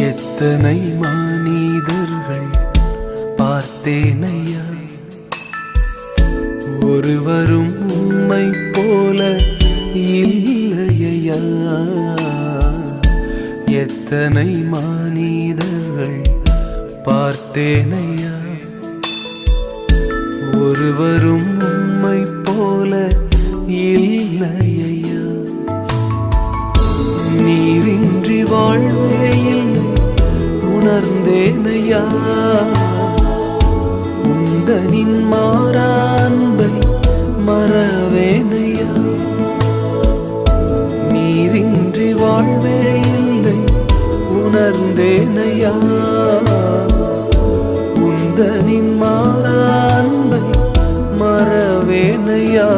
எத்தனை மனிதர்கள் பார்த்தேனையா, ஒருவரும் உம்மை போல இல்லையா. எத்தனை மனிதர்கள் பார்த்தேனையா, ஒருவரும் உம்மை போல இல்லையா. நீரின்றி வாழ்வே இல்லை உணர்ந்தேனையா, உந்தனின் மாறா அன்பை மறவேனையா. நீரின்றி வாழ்வே இல்லை உணர்ந்தேனையா, உந்தனின் மாறா அன்பை மறவேனையா.